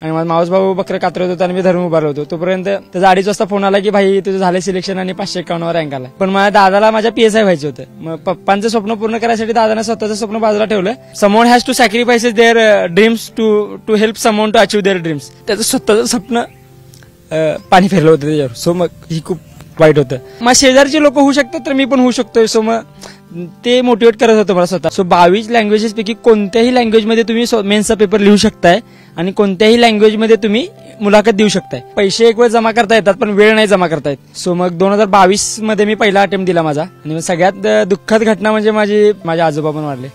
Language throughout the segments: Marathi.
आणि माझा मावस भाऊ बकरं कात्रत होता आणि मी धर्म उभारलो होतो. तोपर्यंत त्याचा 2:30 वाजता फोन आला की भाई तुझं झालं सिलेक्शन आणि 551 रँक आला. पण माझ्या दादाला माझ्या PSI व्हायचं होतं. मग पप्पांचं स्वप्न पूर्ण करायसाठी दादाने स्वतःचं स्वप्न बाजूला ठेवलं. Someone has to sacrifice their dreams to help someone to achieve their dreams. त्याचं स्वतःचं स्वप्न पाणी फिरलं होतं त्याच्यावर. सो मग ही खूप वाईट होतं. मग शेजारची लोक होऊ शकतात तर मी पण होऊ शकतोय. सो मग ते मोटिवेट करत होतं मला स्वतः. सो 22 लँग्वेजेस पैकी कोणत्याही लँग्वेजमध्ये तुम्ही मेन्सचा पेपर लिहू शकताय आणि कोणत्याही लँग्वेजमध्ये तुम्ही मुलाखत देऊ शकताय. पैसे एक वेळ जमा करता येतात पण वेळ नाही जमा करता येत. सो मग 2022 मध्ये मी पहिला अटेम्प्ट दिला माझा. आणि सगळ्यात दुःखद घटना म्हणजे माझे आजोबा पण वारले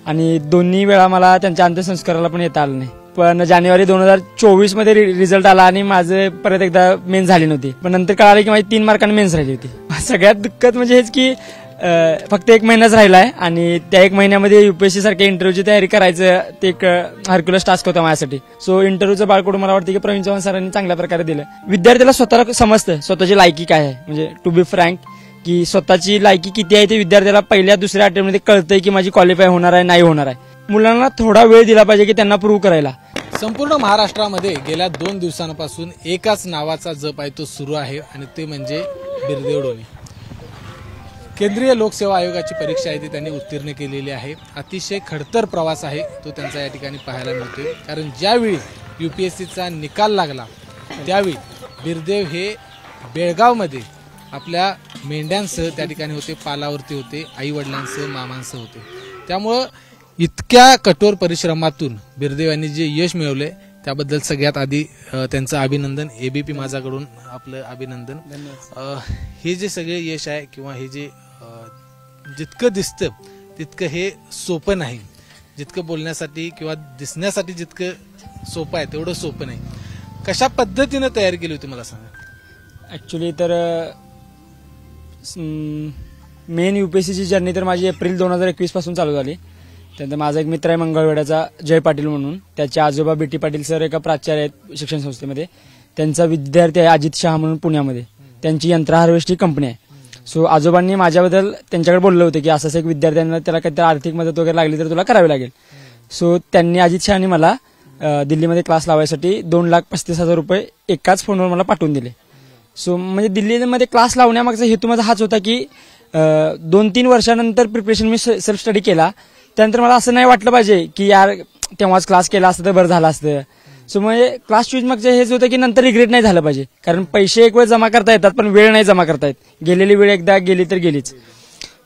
आणि दोन्ही वेळा मला त्यांच्या अंत्यसंस्काराला पण येता आलं नाही. पण जानेवारी 2024 मध्ये रिझल्ट आला आणि माझं परत एकदा मेन्स झाली नव्हती. पण नंतर कळालं की माझी 3 मार्कांनी मेन्स राहिली होती. सगळ्यात दुःखद म्हणजे हेच की फक्त 1 महिनाच राहिलाय आणि त्या 1 महिन्यामध्ये UPSC सारख्या इंटरव्ह्यूची तयारी करायचं ते एक हरक्युलस टास्क होता माझ्यासाठी. सो इंटरव्ह्यूचं बाळकडून मला वाटतं की प्रवीण चव्हाण सरांनी चांगल्या प्रकारे दिलं. विद्यार्थ्याला स्वतःला समजतं स्वतःची लायकी काय आहे. म्हणजे टू बी फ्रँक की स्वतःची लायकी किती आहे ते विद्यार्थ्याला पहिल्या दुसऱ्या अटेम्प्टमध्ये कळतंय की माझी क्वालिफाय होणार आहे नाही होणार आहे. मुलांना थोडा वेळ दिला पाहिजे की त्यांना प्रूव्ह करायला. संपूर्ण महाराष्ट्रामध्ये गेल्या 2 दिवसांपासून एकाच नावाचा जप आहे तो सुरू आहे आणि ते म्हणजे बिरदेव डोने. केंद्रीय लोकसेवा आयोगाची परीक्षा आहे ती त्यांनी उत्तीर्ण केलेली आहे. अतिशय खडतर प्रवास आहे तो त्यांचा या ठिकाणी पाहायला मिळतोय. कारण ज्यावेळी UPSCचा निकाल लागला त्यावेळी बिरदेव हे बेळगावमध्ये आपल्या मेंढ्यांसह त्या ठिकाणी होते, पालावरती होते, आई वडिलांसह मामांसह होते. त्यामुळं इतक्या कठोर परिश्रमातून बिरदेव यांनी जे यश मिळवले त्याबद्दल सगळ्यात आधी त्यांचं अभिनंदन. ABP माझाकडून आपलं अभिनंदन. हे जे सगळे यश आहे किंवा हे जे जितकं दिसतं तितकं हे सोपं नाही. जितकं बोलण्यासाठी किंवा दिसण्यासाठी जितकं सोपं आहे तेवढं सोपं नाही. कशा पद्धतीनं तयारी केली होती मला सांगा. ऍक्च्युली तर मेन UPSCची जर्नी तर माझी एप्रिल 2021 पासून चालू झाली. त्यानंतर माझा एक मित्र आहे मंगळवेढ्याचा जय पाटील म्हणून. त्याचे आजोबा BT पाटील सर एका प्राचार्य आहेत शिक्षण संस्थेमध्ये. त्यांचा विद्यार्थी आहे अजित शहा म्हणून पुण्यामध्ये. त्यांची यंत्र हार्वेस्टची कंपनी आहे. सो आजोबांनी माझ्याबद्दल त्यांच्याकडे बोललं होतं की असं एक विद्यार्थ्यांना त्याला काहीतरी आर्थिक मदत वगैरे लागली तर तुला करावी लागेल. सो त्यांनी अजित शहानी मला दिल्लीमध्ये क्लास लावायसाठी 2,35,000 रुपये एकाच फोनवर मला पाठवून दिले. सो म्हणजे दिल्लीमध्ये क्लास लावण्यामागचा हेतू माझा हाच होता की 2-3 वर्षानंतर प्रिपरेशन मी सेल्फ स्टडी केला. त्यानंतर मला असं नाही वाटलं पाहिजे की यार तेव्हाच क्लास केला असतं तर बरं झालं असतं. सो म्हणजे क्लास चूज मागचं हेच होतं की नंतर रिग्रेट नाही झालं पाहिजे. कारण पैसे एक वेळ जमा करता येतात पण वेळ नाही जमा करता येत. गेलेली वेळ एकदा गेली तर गेलीच.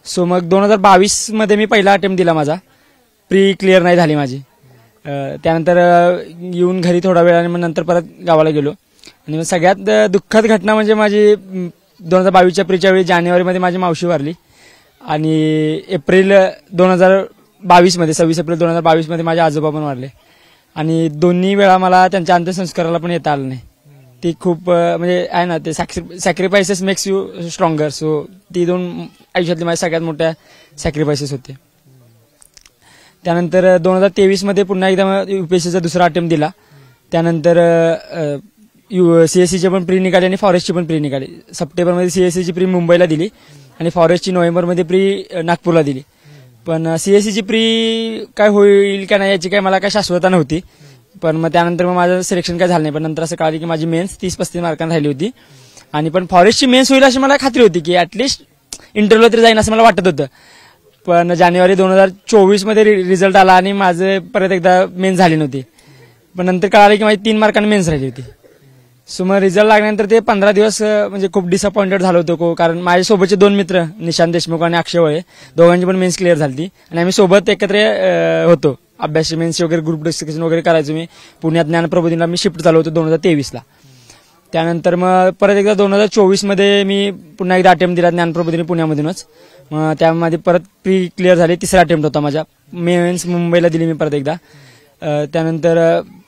सो मग 2022 मध्ये मी पहिला अटेम्प्ट दिला माझा. प्री क्लिअर नाही झाली माझी. त्यानंतर येऊन घरी थोडा वेळ आणि मग नंतर परत गावाला गेलो. आणि सगळ्यात दुःखद घटना म्हणजे माझी 2022च्या प्रीच्या वेळी जानेवारीमध्ये माझी मावशी वारली आणि एप्रिल 2022 मध्ये 26 एप्रिल 2022 मध्ये माझे आजोबा पण वारले आणि दोन्ही वेळा मला त्यांच्या अंत्यसंस्काराला पण येता आलं नाही. ती खूप म्हणजे आहे ना ते sacrifices makes you stronger. So ती 2 आयुष्यातली माझ्या सगळ्यात मोठ्या सॅक्रिफायसेस होते. त्यानंतर 2023 मध्ये पुन्हा एकदा UPSCचा दुसरा अटेम्प्ट दिला. त्यानंतर CSCचे पण प्री निघाले आणि फॉरेस्टची पण प्री निघाली. सप्टेंबरमध्ये CSCची प्री मुंबईला दिली आणि फॉरेस्टची नोव्हेंबरमध्ये प्री नागपूरला दिली. पण CSCची प्री काय होईल का नाही याची काय मला काय शाश्वता नव्हती. पण मग त्यानंतर मग माझं सिलेक्शन काय झालं नाही. पण नंतर असं कळालं की माझी मेन्स 30-35 मार्कांनी राहिली होती आणि पण फॉरेस्टची मेन्स होईल अशी मला खात्री होती की ऍटलिस्ट इंटरव्ह्यूला तरी जाईन असं मला वाटत होतं. पण जानेवारी 2024 मध्ये रिझल्ट आला आणि माझं परत एकदा मेन्स झाली नव्हती. पण नंतर कळालं की माझी 3 मार्कांनी मेन्स राहिली होती. सो मग रिझल्ट लागल्यानंतर ते 15 दिवस म्हणजे खूप डिसअपॉइंटेड झालो होतो. कारण माझ्यासोबतचे 2 मित्र निशांत देशमुख आणि अक्षय वळे दोघांची पण मेन्स क्लिअर झाली आणि आम्ही सोबत एकत्र होतो. अभ्यास मेन्स वगैरे ग्रुप डिस्कशन वगैरे करायचो. मी पुण्यात ज्ञानप्रबोधिनीला मी शिफ्ट झालो होतो 2023ला. त्यानंतर मग परत एकदा 2024 मध्ये मी पुन्हा एकदा अटेम्प्ट दिला ज्ञानप्रबोधिनी पुण्यामधूनच. मग त्यामध्ये परत प्री क्लिअर झाली. तिसरा अटेम्प्ट होता माझा. मेन्स मुंबईला दिली मी परत एकदा. त्यानंतर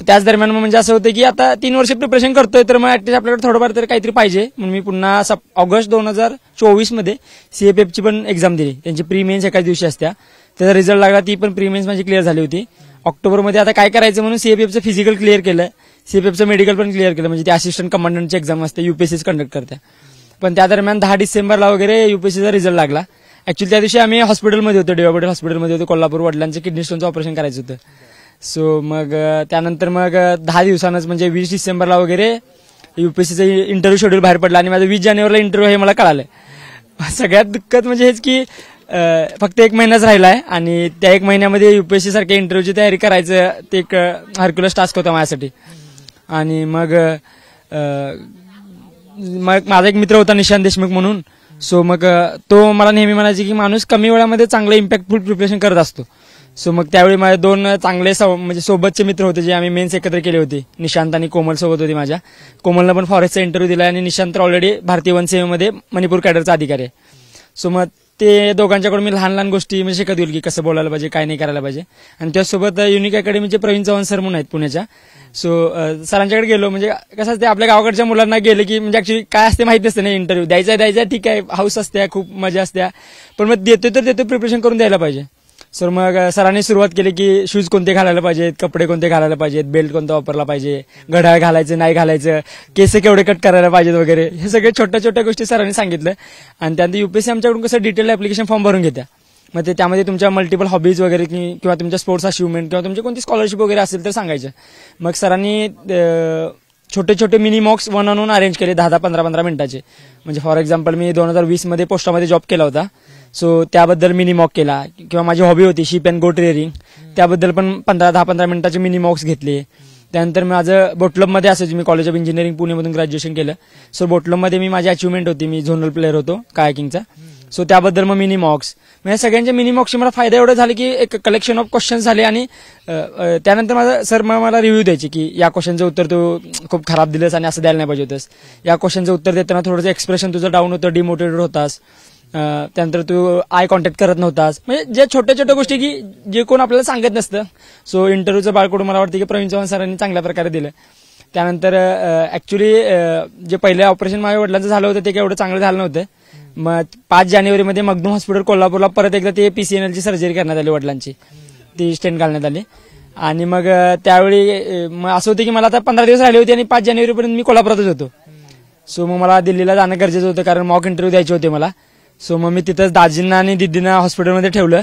त्याच दरम्यान म्हणजे असं होतं की आता 3 वर्ष प्रिपरेशन करतोय तर मग ऍटलीस्ट आपल्याकडे थोडंफार तरी काहीतरी पाहिजे म्हणून मी पुन्हा ऑगस्ट 2024 मध्ये CFFची पण एक्झाम दिली. त्यांची प्री मेन्स एकाच दिवशी असत्या. त्याचा रिझल्ट लागला. ती पण प्री मेन्स माझी क्लिअर झाली होती. ऑक्टोबरमध्ये आता काय करायचं म्हणून CFFचं फिजिकल क्लिअर केलं. CFFचं मेडिकल पण क्लिअर केलं. म्हणजे ती असिस्टंट कमांडंटची एक्झाम असते UPSCच कंडक्ट करते. पण त्या दरम्यान 10 डिसेंबरला वगैरे UPSCचा रिझल्ट लागला. ऍक्च्युली त्या दिवशी आम्ही हॉस्पिटलमध्ये होतो. DY पाटील हॉस्पिटलमध्ये होतो कोल्हापूर. वडिलांचं किडनी स्टोनचं ऑपरेशन करायचं होतं. सो मग त्यानंतर मग 10 दिवसांच म्हणजे 20 डिसेंबरला वगैरे युपीएससीचा इंटरव्ह्यू शेड्यूल बाहेर पडला आणि माझं 20 जानेवारीला इंटरव्ह्यू हे मला कळालं. सगळ्यात दुःखद म्हणजे हेच की फक्त 1 महिनाच राहिलाय आणि त्या 1 महिन्यामध्ये युपीएससी सारख्या इंटरव्ह्यूची तयारी करायचं ते एक हरक्युलस टास्क होता माझ्यासाठी. आणि मग माझा एक मित्र होता निशांत देशमुख म्हणून. सो मग तो मला नेहमी म्हणायचे की माणूस कमी वेळामध्ये चांगलं इम्पॅक्टफुल प्रिपरेशन करत असतो. सो मग त्यावेळी माझे 2 चांगले म्हणजे सोबतचे मित्र होते जे आम्ही मेन्स एकत्र केले होते. निशांत आणि कोमल सोबत होती माझ्या. कोमलनं पण फॉरेस्टचा इंटरव्ह्यू दिला आणि निशांत ऑलरेडी भारतीय वन सेवेमध्ये मणिपूर कॅडरचा अधिकारी आहे. सो मग ते दोघांच्याकडून मी लहान लहान गोष्टी म्हणजे शिकत येईल की कसं बोलायला पाहिजे, काय नाही करायला पाहिजे. आणि त्यासोबत युनिक अकॅडमीचे प्रवीण चव्हाण सर म्हणून आहेत पुण्याच्या. सो सरांच्याकडे गेलो. म्हणजे कसं असते आपल्या गावाकडच्या मुलांना गेले की म्हणजे ऍक्च्युली काय असते माहिती नसते ना. इंटरव्ह्यू द्यायचा ठीक आहे, हाऊस असते, खूप मजा असते, पण मग देतो प्रिपरेशन करून द्यायला पाहिजे. सर मग सरांनी सुरुवात केली की शूज कोणते घालायला पाहिजेत, कपडे कोणते घालायला पाहिजेत, बेल्ट कोणता वापरला पाहिजे, घड्याळ घालायचं नाही घालायचं, केस केवढे कट करायला पाहिजेत वगैरे, हे सगळे छोट्या छोट्या गोष्टी सरांनी सांगितलं. आणि त्यानंतर युपीएससी आमच्याकडून कसं डिटेल ऍप्लिकेशन फॉर्म भरून घेत्या. मग ते त्यामध्ये तुमच्या मल्टिपल हॉबीज वगैरे किंवा तुमच्या स्पोर्ट्स अचिव्हमेंट किंवा तुमची कोणती स्कॉलरशिप वगैरे असेल तर सांगायचं. मग सरांनी छोटे छोटे मिनी मॉक्स 1-on-1 अरेंज केले 10-15 मिनिटाचे. म्हणजे फॉर एक्झाम्पल मी 2020 मध्ये पोस्टामध्ये जॉब केला होता. सो त्याबद्दल मिनी मॉक केला. किंवा माझी हॉबी होती शिप अँड गोट रेअरिंग, त्याबद्दल पण 10-15 मिनिटाचे मिनी मॉक्स घेतले. त्यानंतर माझं बोटक्लबमध्ये असायचं, मी कॉलेज ऑफ इंजिनिअरिंग पुणेमधून ग्रॅज्युएशन केलं. सो बोटक्लबमध्ये मी माझी अचिव्हमेंट होती, मी झोनल प्लेअर होतो कायाकिंगचा. सो त्याबद्दल मग मिनी मॉक्स, म्हणजे सगळ्यांच्या मिनी मॉक्सचे मला फायदा एवढा झाला की एक कलेक्शन ऑफ क्वेश्चन्स झाले. आणि त्यानंतर माझा सर मला रिव्ह्यू द्यायचे की या क्वेश्चनचं उत्तर तू खूप खराब दिलंस आणि असं द्यायला नाही पाहिजे होतंस, या क्वेश्चनचं उत्तर देताना थोडंसं एक्सप्रेशन तुझं डाऊन होतं, डिमोटिवेटेड होतास, त्यानंतर तू आय कॉन्टॅक्ट करत नव्हतास. म्हणजे जे छोट्या छोट्या गोष्टी की जे कोण आपल्याला सांगत नसतं. सो इंटरव्ह्यूचं बाळकडून मला वाटतं की प्रवीण चव्हाण सरांनी चांगल्या प्रकारे दिलं. त्यानंतर ऍक्च्युली जे पहिलं ऑपरेशन माझ्या वडिलांचं झालं होतं ते काही एवढं चांगलं झालं नव्हतं. मग 5 जानेवारीमध्ये मगदूम हॉस्पिटल कोल्हापूरला परत एकदा ते PCNLची सर्जरी करण्यात आली वडिलांची, ती स्टेंट घालण्यात आली. आणि मग त्यावेळी मग असं होतं की मला आता 15 दिवस राहिले होते आणि 5 जानेवारीपर्यंत मी कोल्हापुरातच होतो. सो मग मला दिल्लीला जाणं गरजेचं होतं कारण मॉक इंटरव्ह्यू द्यायचे होते मला. सो मग मी तिथंच दाजींना आणि दिदींना हॉस्पिटलमध्ये ठेवलं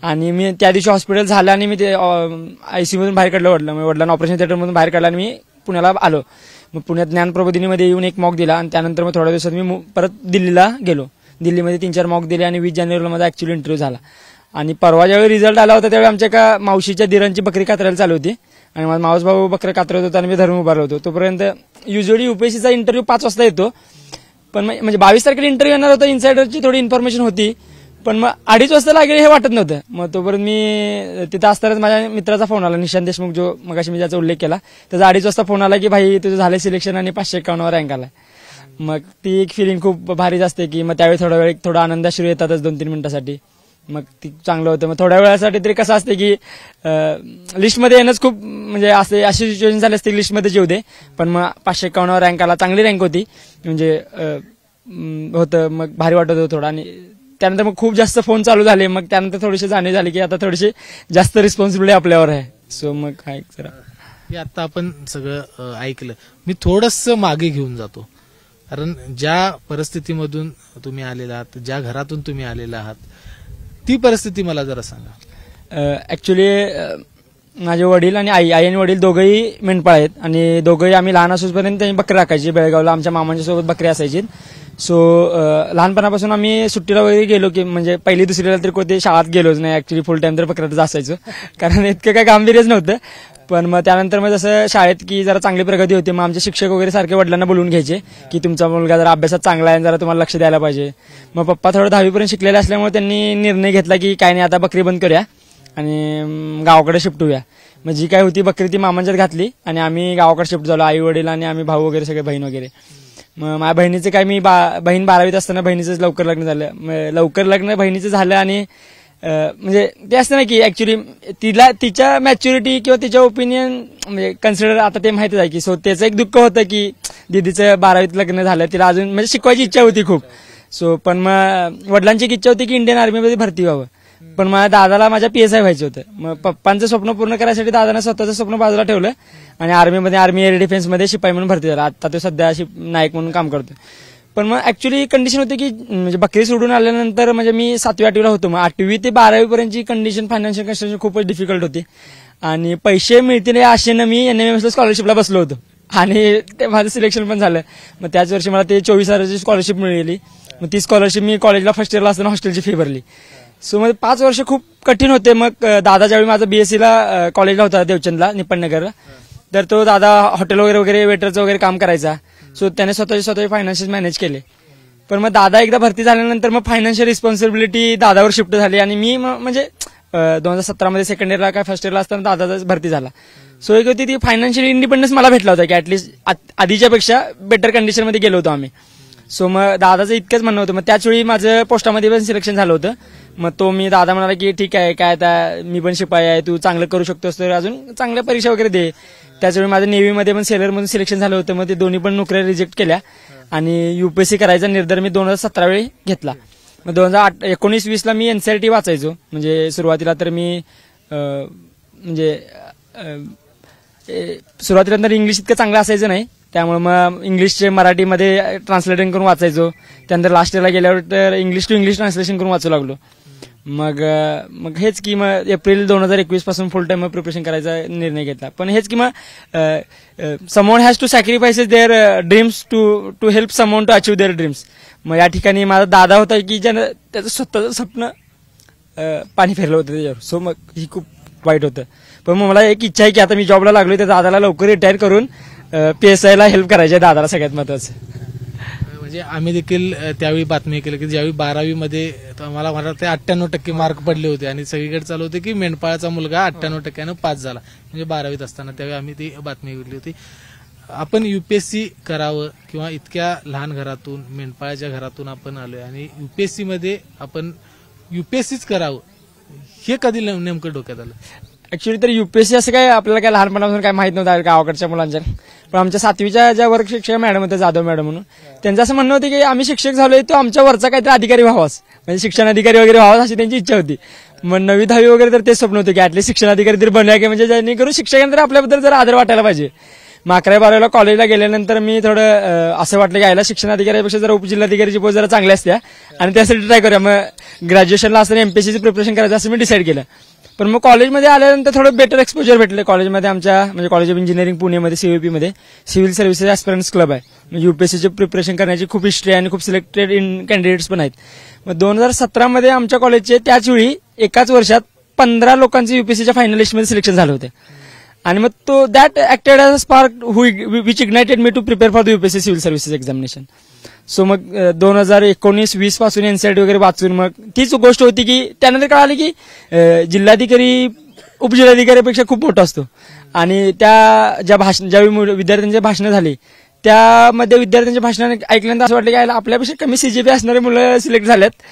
आणि मी त्या दिवशी हॉस्पिटल झालं आणि मी ते ICU मधून बाहेर काढलं वडिलांना ऑपरेशन थिएटरमधून बाहेर काढलं आणि मी पुण्याला आलो. मग पुण्यात ज्ञानप्रबोधिनीमध्ये येऊन एक मॉक दिला आणि त्यानंतर मग थोड्या दिवसात मी परत दिल्लीला गेलो. दिल्लीमध्ये 3-4 मॉक दिले आणि 20 जानेवारीला माझा ऍक्च्युअली इंटरव्ह्यू झाला. आणि परवा ज्यावेळी रिझल्ट आला होता त्यावेळी आमच्या एका मावशीच्या दिरांची बकरी कातरायला चालू होती आणि माझा मावस भाऊ बकरी कातरत होता आणि मी धरून उभारलो होतो. तोपर्यंत युजली युपीएससीचा इंटरव्ह्यू 5 वाजता येतो, पण म्हणजे 22 तारखेला इंटरव्ह्यू येणार होता, इन्सायडरची थोडी इन्फॉर्मेशन होती, पण मग 2:30 वाजता लागेल हे वाटत नव्हतं. मग तोपर्यंत मी तिथं असतानाच माझ्या मित्राचा फोन आला, निशांत देशमुख, जो मगाशी मी ज्याचा उल्लेख केला, त्याचा 2:30 वाजता फोन आला की भाई तुझं झालंय सिलेक्शन आणि 551 रँक आलाय. मग ती एक फिलिंग खूप भारीच असते की मग त्यावेळी थोडा आनंदाश्रू येतातच 2-3 मिनिटासाठी. मग ती चांगलं होतं. मग थोड्या वेळासाठी तरी कसं असते की लिस्टमध्ये येणंच खूप म्हणजे अशी सिच्युएशन झाली असते लिस्टमध्ये येऊ दे, पण मग 551 रँक आला, चांगली रँक होती, म्हणजे होतं. मग भारी वाटत होतं थोडं. आणि त्यानंतर मग खूप जास्त फोन चालू झाले. मग त्यानंतर थोडीशी जाणीव झाली की आता थोडीशी जास्त रिस्पॉन्सिबिलिटी आपल्यावर आहे. सो मग काय जरा हे आता आपण सगळं ऐकलं. मी थोडंसं मागे घेऊन जातो, कारण ज्या परिस्थितीमधून तुम्ही आलेला आहात, ज्या घरातून तुम्ही आलेला आहात, ती परिस्थिती मला जरा सांगा. ऍक्च्युली माझे वडील आणि आई आणि वडील दोघंही मेंढपाळ आहेत आणि दोघंही आम्ही लहान असूपर्यंत त्यांनी बकरी राखायची. बेळगावला आमच्या मामांच्या सोबत बकरी असायची. सो लहानपणापासून आम्ही सुट्टीला वगैरे गेलो की म्हणजे 1ली-2रीला तरी कोणते शाळेत गेलोच नाही. ऍक्च्युली फुल टाइम तर बकऱ्यातच असायचो कारण इतकं काही गांभीर्यच नव्हतं. पण मग त्यानंतर मग जसं शाळेत की जरा चांगली प्रगती होती, मग आमचे शिक्षक वगैरे सारखे वडिलांना बोलवून घ्यायचे की तुमचा मुलगा जरा अभ्यासात चांगला आहे, जरा तुम्हाला लक्ष द्यायला पाहिजे. मग पप्पा थोडं 10वीपर्यंत शिकलेले असल्यामुळे त्यांनी निर्णय घेतला की काय नाही आता बकरी बंद करूया आणि गावाकडे शिफ्ट होऊया. मग जी काय होती बकरी ती मामांच्यात घातली आणि आम्ही गावाकडे शिफ्ट झालो, आई वडील आणि आम्ही भाऊ वगैरे सगळे, बहीण वगैरे. मग माझ्या बहिणीचं काय मी बहीण 12वीत असताना बहिणीचं लवकर लग्न झालं. लवकर लग्न बहिणीचं झालं आणि म्हणजे ते असतं ना की ऍक्च्युली तिच्या मॅच्युरिटी किंवा तिच्या ओपिनियन म्हणजे कन्सिडर आता ते माहितीच आहे की. सो त्याचं एक दुःख होतं की दीदीचं 12वीत लग्न झालं, तिला अजून म्हणजे शिकवायची इच्छा होती खूप. सो पण मग वडिलांची एक इच्छा होती की इंडियन आर्मीमध्ये भरती व्हावं, पण माझ्या दादाला माझ्या PSI व्हायचं होतं. मग पप्पांचं स्वप्न पूर्ण करायसाठी दादानं स्वतःचं स्वप्न बाजूला ठेवलं आणि आर्मी एअर डिफेन्समध्ये शिपाई म्हणून भरती झाला. आता तो सध्या नायक म्हणून काम करतो. पण मग ऍक्च्युली कंडिशन होती की म्हणजे बकरी सोडून आल्यानंतर म्हणजे मी 7वी-8वीला होतो. मग 8वी ते 12वी पर्यंतची कंडिशन, फायनान्शियल कंडिशन खूपच डिफिकल्ट होती आणि पैसे मिळतील या आशेनं मी NMMS स्कॉलरशिपला बसलो होतो आणि ते माझं सिलेक्शन पण झालं. मग त्याच वर्षी मला ते 24,000ची स्कॉलरशिप मिळाली. मग ती स्कॉलरशिप मी कॉलेजला फर्स्ट इयरला असताना हॉस्टेलची फी भरली. सो मग 5 वर्ष खूप कठीण होते. मग दादा ज्यावेळी माझा BSc कॉलेजला होता देवचंदला निपणनगरला, तर तो दादा हॉटेल वगैरे वेटरचं वगैरे काम करायचा. सो त्याने स्वतःचे फायनान्शियल मॅनेज केले. पण मग दादा एकदा भरती झाल्यानंतर मग फायनान्शियल रिस्पॉन्सिबिलिटी दादावर शिफ्ट झाली आणि मी म्हणजे 2017 मध्ये सेकंड इयरला काय फर्स्ट इयरला असताना दादाचा भरती झाला. सो एक होती ती फायनान्शियल इंडिपेंडन्स मला भेटला होता की ऍटलीस्ट आधीच्या पेक्षा बेटर कंडिशनमध्ये गेलो होतो आम्ही. सो मग दादाचं इतकंच म्हणणं होतं. मग त्याचवेळी माझं पोस्टामध्ये पण सिलेक्शन झालं होतं. मग तो मी दादा म्हणाला की ठीक आहे काय आता मी पण शिपाई आहे, तू चांगलं करू शकतोस तर अजून चांगल्या परीक्षा वगैरे दे. त्याचवेळी माझं नेव्हीमध्ये पण सेलरमधून सिलेक्शन झालं होतं. मग ते दोन्ही पण नोकऱ्या रिजेक्ट केल्या आणि UPSC करायचा निर्धार मी 2017 वेळी घेतला. मग 2019-20ला मी NCERT वाचायचो. म्हणजे सुरुवातीला तर मी सुरुवातीला तर इंग्लिश इतकं चांगलं असायचं नाही, त्यामुळे मग इंग्लिशचे मराठीमध्ये ट्रान्सलेशन करून वाचायचो. त्यानंतर लास्ट इयरला गेल्यावर तर इंग्लिश टू इंग्लिश ट्रान्सलेशन करून वाचू लागलो. मग हेच की मग एप्रिल 2021 पासून फुल टाइम प्रिपरेशन करायचा निर्णय घेतला. पण हेच की मग someone has to sacrifices their dreams to help someone to achieve their dreams. मग या ठिकाणी माझा दादा होता की ज्यानं त्याचं स्वतःचं स्वप्न पाणी फिरलं होतं त्याच्यावर. सो मग ही खूप वाईट होतं. पण मग मला एक इच्छा आहे की आता मी जॉबला लागलोय तर दादाला लवकर रिटायर करून PSIला हेल्प करायची आहे दादाला सगळ्यात महत्वाचं. म्हणजे आम्ही देखील त्यावेळी बातमी केली की ज्यावेळी 12वीमध्ये मला वाटतं 98% मार्क पडले होते आणि सगळीकडे चालू होते की मेंढपाळाचा मुलगा 98% पास झाला. म्हणजे 12वीत असताना त्यावेळी आम्ही ती बातमी घेतली होती. आपण UPSC करावं किंवा इतक्या लहान घरातून मेंढपाळाच्या घरातून आपण आलोय आणि UPSC मध्ये आपण UPSCच करावं हे कधी नेमकं डोक्यात आलं? ऍक्च्युली तर UPSC असं काय आपल्याला काय लहानपणापासून काय माहित नव्हतं गावाकडच्या मुलांच्या. पण आमच्या 7वीच्या ज्या वर्ग शिक्षक मॅडम होत्या जाधव मॅडम म्हणून, त्यांचं असं म्हणणं होतं की आम्ही शिक्षक झालोय तो आमच्या वरचा काहीतरी अधिकारी व्हावाच, म्हणजे शिक्षण अधिकारी वगैरे व्हावाच अशी त्यांची इच्छा होती. मग 9वी 10वी वगैरे तर तेच स्वप्न होतं की ऍटलीस्ट शिक्षण अधिकारी तरी बनूया की म्हणजे जेणेकरून शिक्षकांना आपल्याबद्दल जरा आदर वाटायला पाहिजे. मग 11वी-12वीला कॉलेजला गेल्यानंतर मी थोडं असं वाटलं की यायला शिक्षण अधिकाऱ्यापेक्षा जरा उपजिल्हाधिकारीची पोस्ट जरा चांगल्या असत्या आणि त्यासाठी ट्राय करूया. मग ग्रॅज्युएशनला असताना MPSCची प्रिपरेशन करायचं असं मी डिसाईड केलं. पण मग कॉलेजमध्ये आल्यानंतर थोडं बेटर एक्सपोजर भेटलं. कॉलेजमध्ये आमच्या म्हणजे कॉलेज ऑफ इंजिनिअरिंग पुणेमध्ये CVP मध्ये सिव्हिल सर्व्हिसेस ऍस्पिरंट्स क्लब आहे. UPSCचे प्रिपरेशन करण्याची खूप हिस्ट्री आहे आणि खूप सिलेक्टेड कॅन्डिडेट्स पण आहेत. मग 2017 मध्ये आमच्या कॉलेजचे त्याच वेळी एकाच वर्षात 15 लोकांचे UPSCच्या फायनल लिस्टमध्ये सिलेक्शन झाले होते. आणि मग तो that acted as a spark which ignited me to prepare for the UPSC civil services examination. So मग 2019-20 पासून NCERT वगैरे वाचून मग तीच गोष्ट होती की त्यानंतर कळाली की जिल्हाधिकारी उपजिल्हाधिकाऱ्यापेक्षा खूप मोठा असतो. आणि ज्यावेळी विद्यार्थ्यांची भाषणं झाली त्यामध्ये विद्यार्थ्यांच्या भाषण ऐकल्यानंतर असं वाटलं की आपल्यापेक्षा कमी CGPA असणारे मुलं सिलेक्ट झाल्यात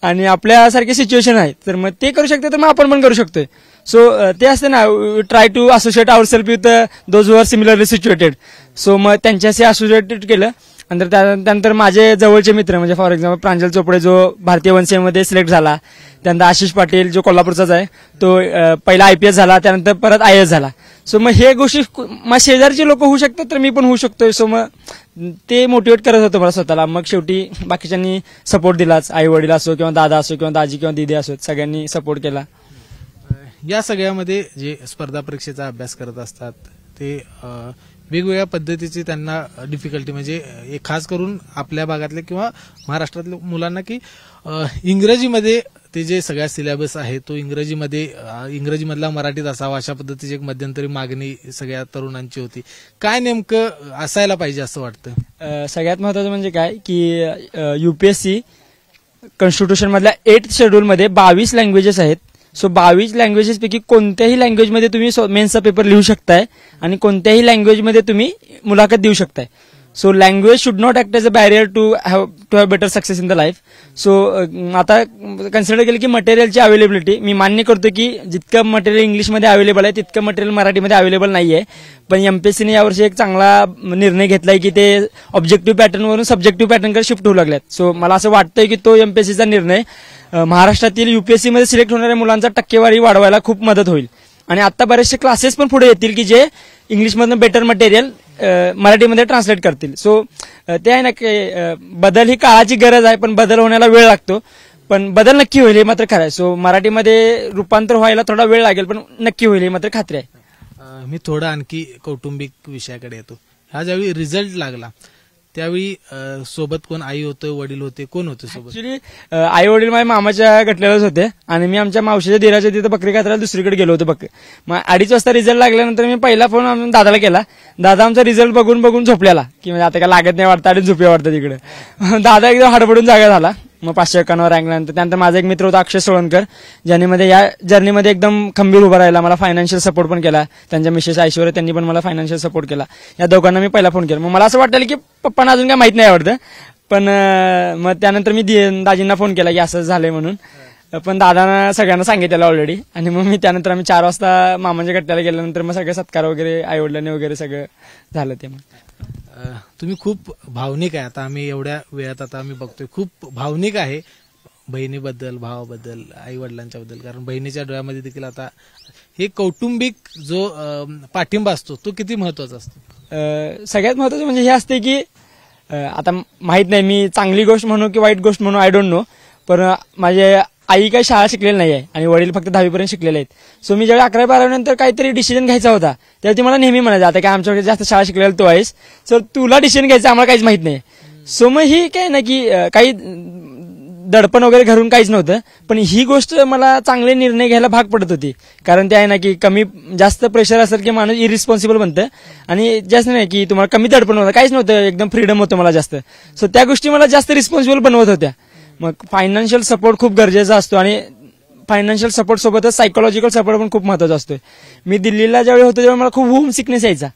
आणि आपल्यासारखी सिच्युएशन आहे तर मग ते करू शकते तर मग आपण पण करू शकतोय. सो ते असते ना, try to associate our self with those who are similarly situated. So मग त्यांच्याशी असोसिएटेड केलं. नंतर त्यानंतर माझे जवळचे मित्र म्हणजे फॉर एक्झाम्पल प्रांजल चोपडे जो भारतीय वनसेवेमध्ये सिलेक्ट झाला, त्यानंतर आशिष पाटील जो कोल्हापूरचाच आहे तो पहिला IPS झाला, त्यानंतर परत IAS झाला. सो मग हे गोष्टी मग शेजारची लोक होऊ शकतात तर मी पण होऊ शकतोय. सो मग ते मोटिवेट करत होतं मला स्वतःला. मग शेवटी बाकीच्यांनी सपोर्ट दिलाच, आई वडील असो किंवा दादा असो किंवा दाजी किंवा दिदी असो सगळ्यांनी सपोर्ट केला. या सगळ्यामध्ये जे स्पर्धा परीक्षेचा अभ्यास करत असतात ते वेगवेगळ्या पद्धतीची त्यांना डिफिकल्टी म्हणजे खास करून आपल्या भागातल्या किंवा महाराष्ट्रातल्या मुलांना की इंग्रजीमध्ये ते जे सगळ्या सिलेबस आहे तो इंग्रजीमधला मराठीत असावा अशा पद्धतीची एक मध्यंतरी मागणी सगळ्या तरुणांची होती. काय नेमकं असायला पाहिजे असं वाटतं? सगळ्यात महत्वाचं म्हणजे काय की UPSC कॉन्स्टिट्यूशन मधल्या 8th शेड्यूलमध्ये 22 लँग्वेजेस आहेत. सो 22 लँग्वेजेस पैकी कोणत्याही लँग्वेजमध्ये तुम्ही मेन्सचा पेपर लिहू शकताय आणि कोणत्याही लँग्वेजमध्ये तुम्ही मुलाखत देऊ शकताय. So language should not act as a barrier to have better success in the life. So आता कन्सिडर केलं की मटेरियलची अवेलेबिलिटी मी मान्य करतो की जितकं मटेरियल इंग्लिशमध्ये अवेलेबल आहे तितकं मटेरियल मराठीमध्ये अवेलेबल नाहीये. पण MPSCने यावर्षी एक चांगला निर्णय घेतलाय की ते ऑब्जेक्टिव्ह पॅटर्नवरून सब्जेक्टिव्ह पॅटर्नकडे शिफ्ट होऊ लागल्यात. सो मला असं वाटतंय की तो MPSCचा निर्णय महाराष्ट्रातील UPSC मध्ये सिलेक्ट होणाऱ्या मुलांचा टक्केवारी वाढवायला खूप मदत होईल. आणि आता बरेचसे क्लासेस पण पुढे येतील की जे इंग्लिशमधनं बेटर मटेरियल मराठीमध्ये ट्रान्सलेट करतील. सो ते आहे ना की बदल ही काळाची गरज आहे पण बदल होण्याला वेळ लागतो. पण बदल नक्की होईल हे मात्र खरं आहे. सो मराठीमध्ये रूपांतर व्हायला थोडा वेळ लागेल, पण नक्की होईल हे मात्र खात्री आहे. मी थोडं आणखी कौटुंबिक विषयाकडे येतो. हा ज्यावेळी रिझल्ट लागला त्यावेळी सोबत कोण, आई होतं, वडील होते, कोण होते सोबत? ऍक्च्युली आई वडील माझ्या मामाच्या गटल्यालाच होते आणि मी आमच्या मावशीच्या दिराच्या तिथं बकरी कात्राला दुसरीकडे गेलो होतो. मग 2:30 वाजता रिझल्ट लागल्यानंतर मी पहिला फोन दादाला केला. दादा आमचा रिझल्ट बघून झोपलेला की म्हणजे आता काय लागत नाही वाटतं आणि झोपे वाटतं तिकडे. दादा एकदम हडबडून जागा झाला. मग 551 रँक नंतर त्यानंतर माझा एक मित्र होता अक्षय सोळणकर, ज्याने मध्ये या जर्नीमध्ये एकदम खंबीर उभा राहिला, मला फायनान्शियल सपोर्ट पण केला. त्यांच्या मिसेस ऐश्वर्या त्यांनी पण मला फायनान्शियल सपोर्ट केला. या दोघांना मी पहिला फोन केला. मग मला असं वाटलं की पप्पांना अजून काय माहित नाही आवडतं, पण मग त्यानंतर मी दाजींना फोन केला की असं झालंय म्हणून. पण दादांना सगळ्यांना सांगितलं ऑलरेडी. आणि मग मी त्यानंतर आम्ही 4 वाजता मामांच्या गट्ट्याला गेल्यानंतर मग सगळे सत्कार वगैरे आई वडिलांनी वगैरे सगळं झालं. ते मग तुम्ही खूप भावनिक आहे. आता आम्ही एवढ्या वेळात आता आम्ही बघतोय खूप भावनिक आहे बहिणीबद्दल, भावाबद्दल, आई वडिलांच्या बद्दल. कारण बहिणीच्या डोळ्यामध्ये देखील आता हे कौटुंबिक जो पाठिंबा असतो तो किती महत्वाचा असतो? सगळ्यात महत्वाचं म्हणजे हे असते की आता माहित नाही मी चांगली गोष्ट म्हणू की वाईट गोष्ट म्हणू, आय डोंट नो, पण माझे आई काही शाळा शिकलेली नाही आहे आणि वडील फक्त 10वी पर्यंत शिकलेले आहेत. सो मी ज्यावेळी 11वी-12वी नंतर काहीतरी डिसिजन घ्यायचा होता त्यावेळी ती मला नेहमी म्हणायचं, आता काय आमच्याकडे जास्त शाळा शिकलेला तू आहेस, सर तुला डिसिजन घ्यायचं, आम्हाला काहीच माहित नाही. सो मग ही काय ना की काही दडपण वगैरे घरून काहीच नव्हतं, पण ही गोष्ट मला चांगले निर्णय घ्यायला भाग पडत होती. कारण ते आहे ना की कमी जास्त प्रेशर असेल की माणूस इरिस्पॉन्सिबल बनतं, आणि जास्त नाही की तुम्हाला कमी दडपण होतं, काहीच नव्हतं, एकदम फ्रीडम होतं मला जास्त. सो त्या गोष्टी मला जास्त रिस्पॉन्सिबल बनवत होत्या. मग फायनान्शियल सपोर्ट खूप गरजेचा असतो आणि फायनान्शियल सपोर्ट सोबतच सायकोलॉजिकल सपोर्ट पण खूप महत्वाचा असतो. मी दिल्लीला ज्यावेळी होतो तेव्हा मला खूप होम सिकनेस यायचा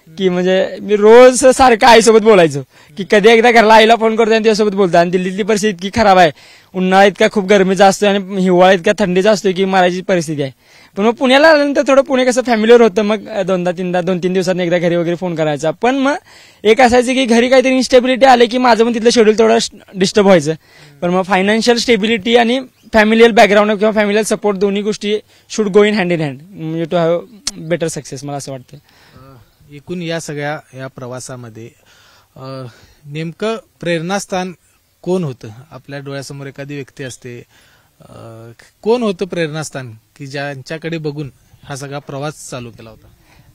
की म्हणजे मी रोज सारखं आईसोबत बोलायचो की कधी एकदा घरला आईला फोन करतो आणि त्यासोबत बोलतो. आणि दिल्लीतली परिस्थिती इतकी खराब आहे, उन्हाळा इतका खूप गरमीचा असतो आणि हिवाळा इतका थंडीचा असतो की मारायची परिस्थिती आहे. पण मग पुण्याला आल्यानंतर थोडं पुणे कसं फॅमिलीवर होतं, मग 2-3 दिवसांनी एकदा घरी वगैरे फोन करायचा. पण मग एक असायचं की घरी काहीतरी इन्स्टेबिलिटी आले की माझं पण तिथलं शेड्यूल थोडं डिस्टर्ब व्हायचं. पण मग फायनान्शियल स्टेबिलिटी आणि फॅमिलियल बॅकग्राऊंड किंवा फॅमिलियल सपोर्ट दोन्ही गोष्टी should go in hand in hand म्हणजे टू हॅव बेटर सक्सेस, मला असं वाटतं. एकूण या सगळ्या या प्रवासामध्ये नेमकं प्रेरणास्थान कोण होतं? आपल्या डोळ्यासमोर एखादी व्यक्ती असते, कोण होतं प्रेरणास्थान की ज्यांच्याकडे बघून हा सगळा प्रवास चालू केला होता?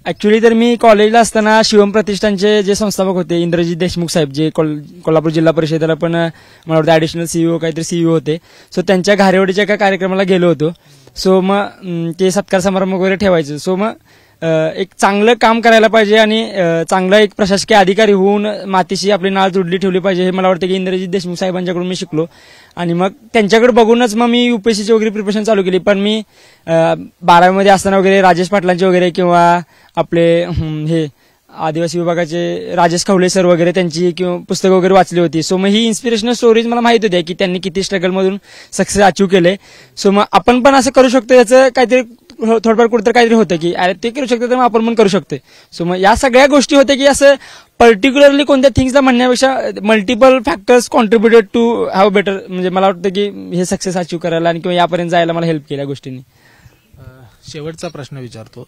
ऍक्च्युली तर मी कॉलेजला असताना शिवम प्रतिष्ठानचे जे संस्थापक होते इंद्रजित देशमुख साहेब, जे कोल्हापूर जिल्हा परिषदेला पण मला वाटतं ऍडिशनल सीईओ काहीतरी सीईओ होते. सो त्यांच्या घारेवडीच्या एका कार्यक्रमाला गेलो होतो. सो मग ते सत्कार समारंभ वगैरे ठेवायचे. सो मग एक चांगलं काम करायला पाहिजे आणि चांगला एक प्रशासकीय अधिकारी होऊन मातीशी आपली नाळ जोडली ठेवली पाहिजे, हे मला वाटतं की इंद्रजित देशमुख साहेबांच्याकडून मी शिकलो. आणि मग त्यांच्याकडे बघूनच मग मी युपीएससीची वगैरे प्रिपरेशन चालू केली. पण मी 12वीमध्ये असताना वगैरे राजेश पाटलांचे वगैरे किंवा आपले हे आदिवासी विभागाचे राजेश खवले सर वगैरे त्यांची किंवा पुस्तकं वगैरे वाचली होती. सो मग ही इन्स्पिरेशनल स्टोरीज मला माहित होत्या की त्यांनी किती स्ट्रगलमधून सक्सेस अचीव्ह केले. सो मग आपण पण असं करू शकतो, याचं काहीतरी थोडंफार कुठं काहीतरी होतं की अरे ते करू शकतो तर मग आपण पण करू शकतो. सो मग या सगळ्या गोष्टी होत्या की असं पर्टिक्युलरली कोणत्या थिंग्सला म्हणण्यापेक्षा multiple factors contributed to have better, म्हणजे मला वाटतं की हे सक्सेस अचीव्ह करायला आणि किंवा यापर्यंत जायला मला हेल्प केल्या गोष्टींनी. शेवटचा प्रश्न विचारतो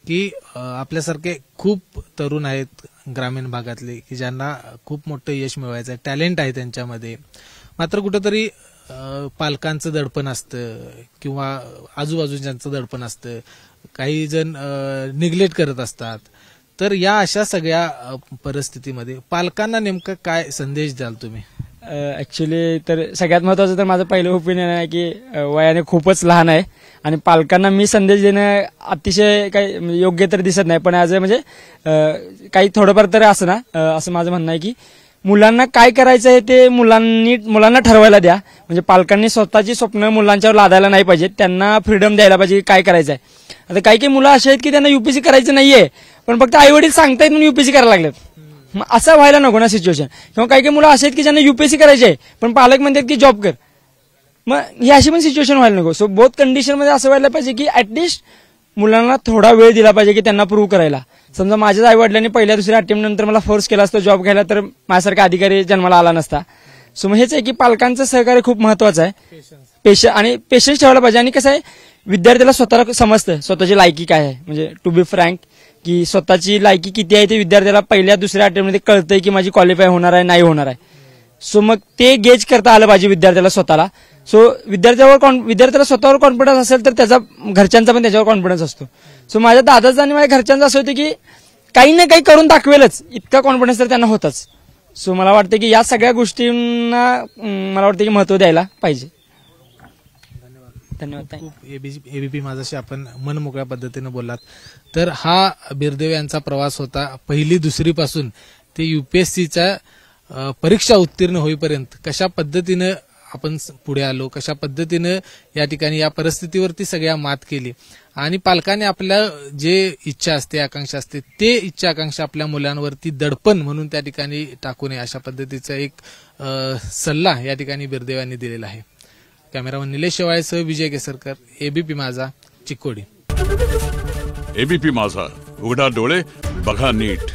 की आपल्यासारखे खूप तरुण आहेत ग्रामीण भागातले की ज्यांना खूप मोठं यश मिळवायचं आहे, टॅलेंट आहे त्यांच्यामध्ये, मात्र कुठंतरी पालकांचं दडपण असतं किंवा आजूबाजूच्यांचं दडपण असतं, काही जण निग्लेक्ट करत असतात. तर या अशा सगळ्या परिस्थितीमध्ये पालकांना नेमकं काय संदेश द्याल तुम्ही? ऍक्च्युली तर सगळ्यात महत्वाचं तर माझं पहिलं ओपिनियन आहे की वयाने खूपच लहान आहे आणि पालकांना मी संदेश देणं अतिशय काही योग्य तर दिसत नाही. पण ॲज म्हणजे काही थोडंफार तर असं ना, असं माझं म्हणणं आहे की मुलांना काय करायचं आहे ते मुलांना ठरवायला द्या. म्हणजे पालकांनी स्वतःची स्वप्न मुलांच्यावर लादायला नाही पाहिजे, त्यांना फ्रीडम द्यायला पाहिजे काय करायचं आहे. आता काही काही मुलं अशी आहेत की त्यांना युपीएससी करायचं नाहीये, पण फक्त आई वडील सांगतायत म्हणून युपीएससी करायला लागलेत. मग असं व्हायला नको ना सिच्युएशन. किंवा काही काही मुलं असे आहेत की ज्यांना युपीएससी करायचे आहे पण पालक म्हणतात की जॉब कर, मग ही अशी पण सिच्युएशन व्हायला नको. सो बोथ कंडिशनमध्ये असं व्हायला पाहिजे की ऍटलिस्ट मुलांना थोडा वेळ दिला पाहिजे की त्यांना प्रूव्ह करायला. समजा माझ्याच आई वडिलांनी पहिल्या दुसऱ्या अटेम्प्ट नंतर मला फोर्स केला असतो जॉब घ्यायला तर माझ्यासारखा अधिकारी जन्माला आला नसता. सो मग हेच आहे की पालकांचं सहकार्य खूप महत्वाचं आहे, आणि पेशन्स ठेवायला पाहिजे. आणि कसं आहे विद्यार्थ्याला स्वतःला समजतं स्वतःची लायकी काय आहे, म्हणजे टू बी फ्रँक की स्वतःची लायकी किती आहे ते विद्यार्थ्याला पहिल्या दुसऱ्या अटेम्प्टमध्ये कळतंय की माझी क्वालिफाय होणार आहे नाही होणार आहे. सो मग ते गेज करता आलं पाहिजे विद्यार्थ्याला स्वतःला. सो विद्यार्थ्याला स्वतःवर कॉन्फिडन्स असेल तर त्याचा घरच्यांचा पण त्याच्यावर कॉन्फिडन्स असतो. सो माझ्या दादाचा आणि माझ्या घरच्यांचा असं होतं की काही ना काही करून दाखवेलच, इतका कॉन्फिडन्स तर त्यांना होताच. सो मला वाटतं की या सगळ्या गोष्टींना मला वाटतं की महत्व द्यायला पाहिजे. धन्यवाद. एबीपी माझाशी आपण मनमोकळ्या पद्धतीने बोललात. तर हा बिरदेव यांचा प्रवास होता 1ली-2री पासून ते UPSCच्या परीक्षा उत्तीर्ण होईपर्यंत. कशा पद्धतीनं आपण पुढे आलो, कशा पद्धतीनं या ठिकाणी या परिस्थितीवरती सगळ्या मात केली आणि पालकांनी आपल्या जे इच्छा असते, आकांक्षा असते, ते इच्छा आकांक्षा आपल्या मुलांवरती दडपण म्हणून त्या ठिकाणी टाकू नये अशा पद्धतीचा एक सल्ला या ठिकाणी बिरदेव यांनी दिलेला आहे. कॅमेरामन निलेश शेवाळेसह विजय केसरकर, एबीपी माझा, चिकोडी. एबीपी माझा, उघडा डोळे बघा नीट.